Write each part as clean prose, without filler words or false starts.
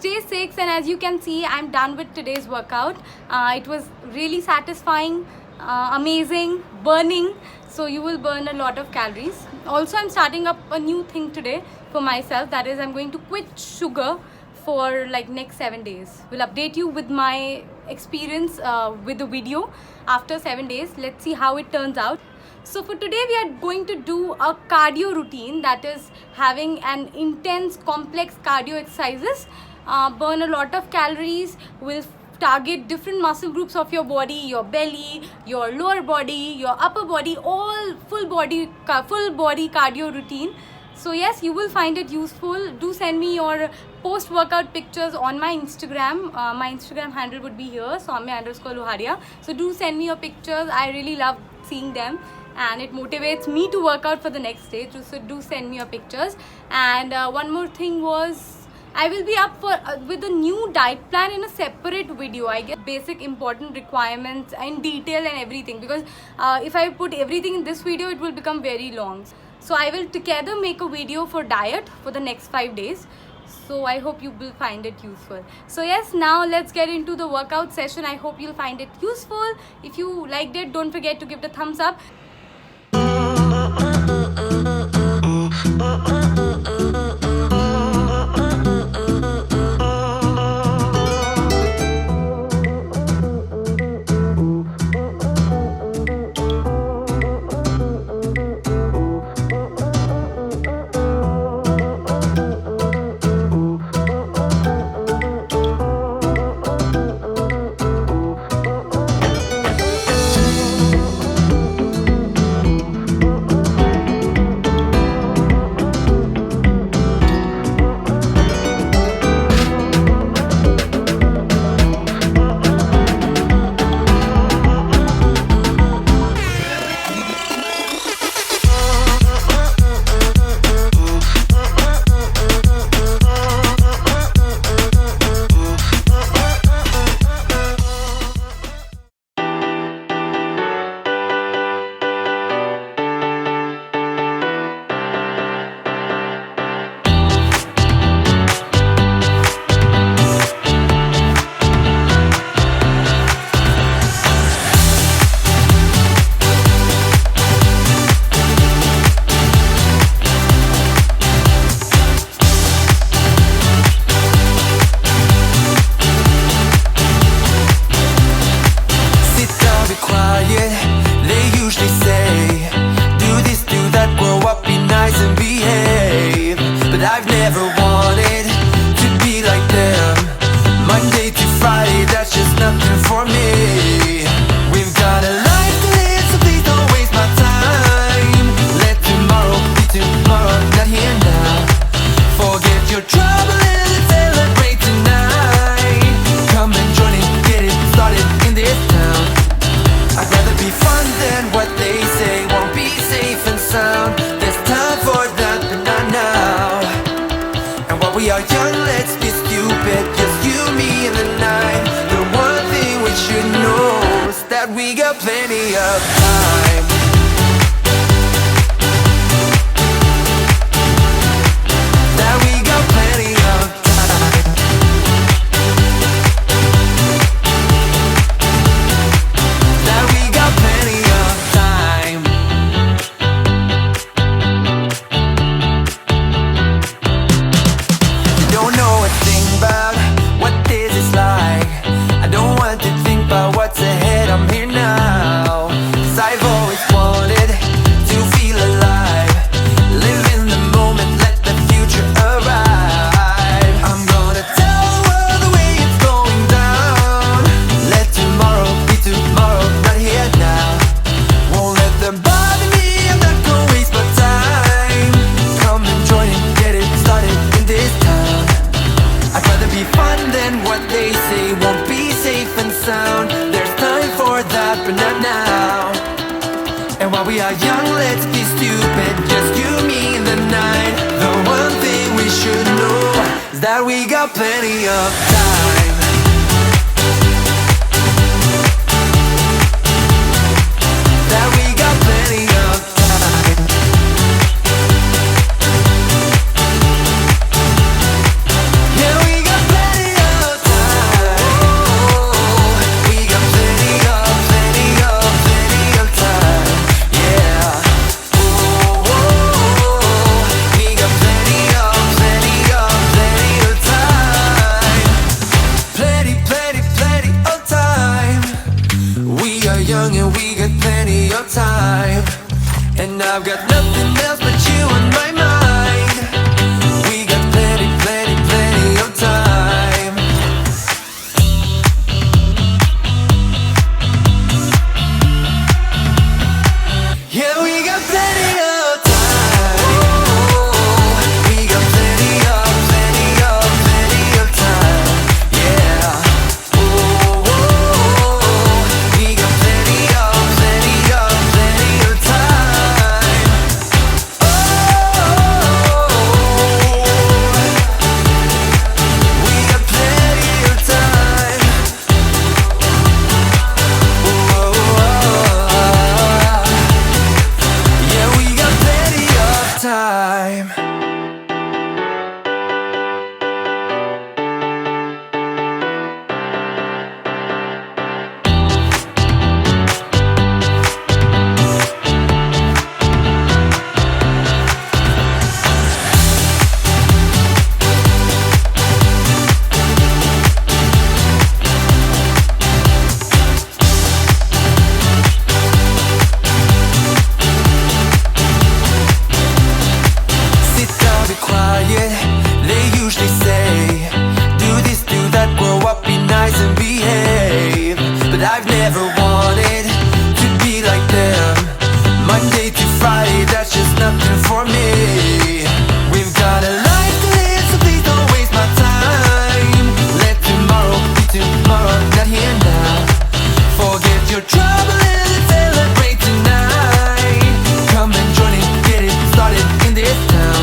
day 6, and as you can see, I'm done with today's workout. It was really satisfying, amazing, burning. So you will burn a lot of calories. Also, I'm starting up a new thing today for myself. That is, I'm going to quit sugar for like next 7 days. We'll update you with my experience with the video after 7 days. Let's see how it turns out. So for today, we are going to do a cardio routine, that is having an intense complex cardio exercises, burn a lot of calories, will target different muscle groups of your body, your belly, your lower body, your upper body, all full body cardio routine. So yes, you will find it useful. Do send me your post-workout pictures on my Instagram. My Instagram handle would be here, Somya_Luhadia. So do send me your pictures. I really love seeing them, and it motivates me to work out for the next day. So do send me your pictures. And one more thing was, I will be up for with a new diet plan in a separate video. I get basic important requirements in detail and everything, because if I put everything in this video, it will become very long. So I will together make a video for diet for the next 5 days. So I hope you will find it useful. So yes, now let's get into the workout session. I hope you'll find it useful. If you liked it, don't forget to give the thumbs up. We are young, let's be stupid, just you, me, and the night. The one thing we should know is that we got plenty of time. That we got plenty of time. That we got plenty of time. Don't know a thing about what this is like. I don't want to think about what's ahead, I'm here now. 'Cause I've always wanted to feel alive. Live in the moment, let the future arrive. I'm gonna tell the world the way it's going down. Let tomorrow be tomorrow, not here now. Won't let them bother me, I'm not gonna waste my time. Come and join it, get it started in this town. I'd rather be fun than what they say won't be safe and sound. There's time for that, but not now. And while we are young, let's be stupid, just you, me, and the night. The one thing we should know is that we got plenty of time. That we got plenty of time. Yeah, we got plenty I've got nothing else but you on my mind. We got plenty, plenty, plenty of time. Yeah, we got plenty of time. We got plenty of, plenty of, plenty of time. Yeah. We got plenty of, plenty of, plenty of time. We got plenty of time. Yeah, we got plenty of time. Sit down, be quiet. They usually say, do this, do that, grow up, be nice and behave. But I've never wanted to be like them. Monday to Friday, that's just nothing for me. We've got a life to live, so please don't waste my time. Let tomorrow be tomorrow, not here now. Forget your trouble and let's celebrate tonight. Come and join it, get it started in this town.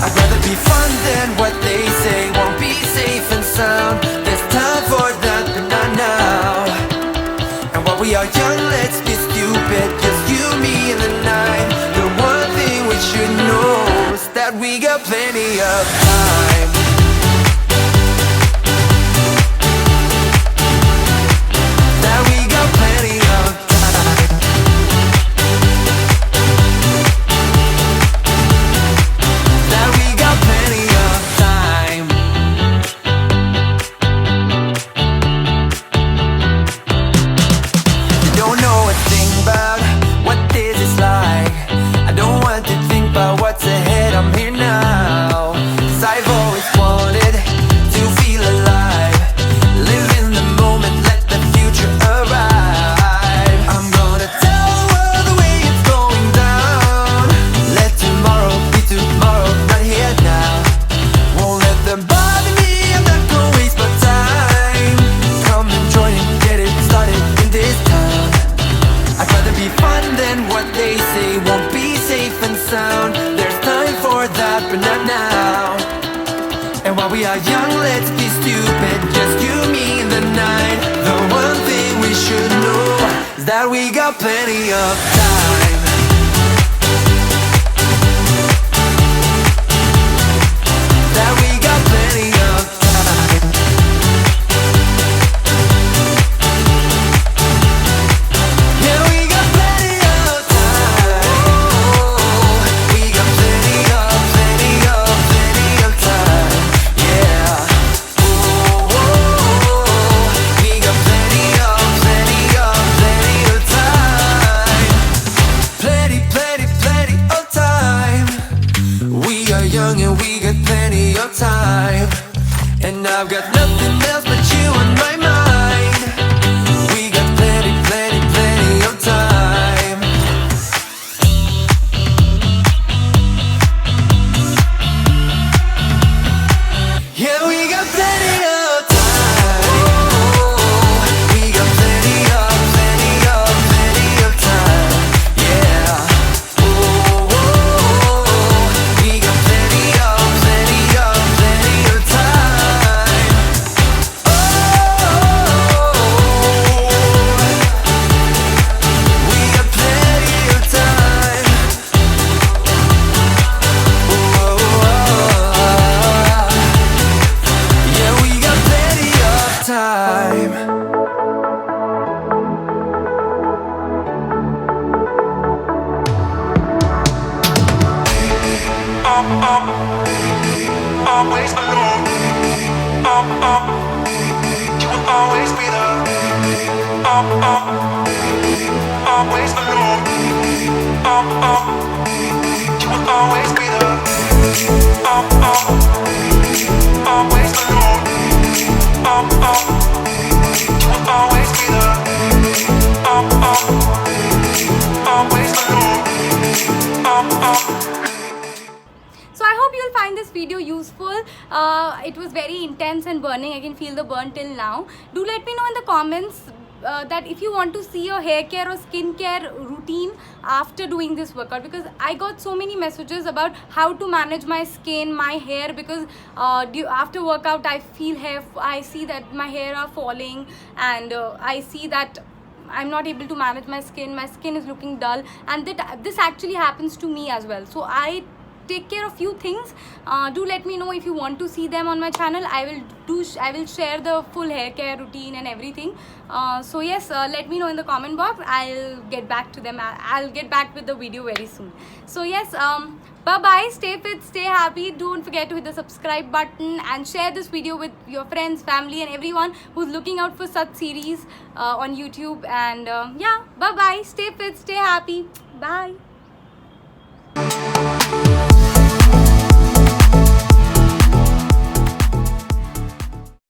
I'd rather be fun than what they say won't be safe and sound. There's time for that, but not now. And while we are young, let's be stupid, just you, me, and the night. The one thing we should know is that we got plenty of time. That we got plenty of time. That we got plenty of time. You don't know a thing about what this is like. I don't want to think about what's ahead, I'm here now. 'Cause I've always wanted to feel alive. Live in the moment, let the future arrive. I'm gonna tell the world the way it's going down. Let tomorrow be tomorrow, not here now. Won't let them bother me, I'm not gonna waste my time. Come and join it, get it started in this town. I'd rather be fun than what they say won't be safe and sound. There's time for that, but not now. And while we are young, let's be stupid, just you, me, and the night. The one thing we should know is that we got plenty of time. That we got plenty of time. Yeah, we got plenty of time. We got plenty of, plenty of, plenty of time. Yeah. We got plenty of, plenty of, plenty of time. Plenty, plenty, plenty of time. We are young and we got plenty of time. And I've got nothing else but you on my mind. We got plenty, plenty, plenty of time. Yeah, we got plenty of time. We got plenty of, plenty of, plenty of time. Yeah. We got plenty of, plenty of, plenty of time. We got plenty of time. Yeah, we got plenty of time. Always alone. You will always be there. Always alone. You will always be there. Always alone. You will always be there. Always alone. So I hope you'll find this video useful. It was very intense and burning. I can feel the burn till now. Do let me know in the comments that if you want to see your hair care or skin care routine after doing this workout, because I got so many messages about how to manage my skin, my hair, because after workout I see that my hair are falling, and I see that I'm not able to manage my skin is looking dull, and that this actually happens to me as well. So I take care of few things. Do let me know if you want to see them on my channel. I will share the full hair care routine and everything. So yes, let me know in the comment box. I'll get back to them. I'll get back with the video very soon. So yes, bye bye, stay fit, stay happy. Don't forget to hit the subscribe button and share this video with your friends, family and everyone who's looking out for such series on YouTube. And yeah, bye bye, stay fit, stay happy, bye.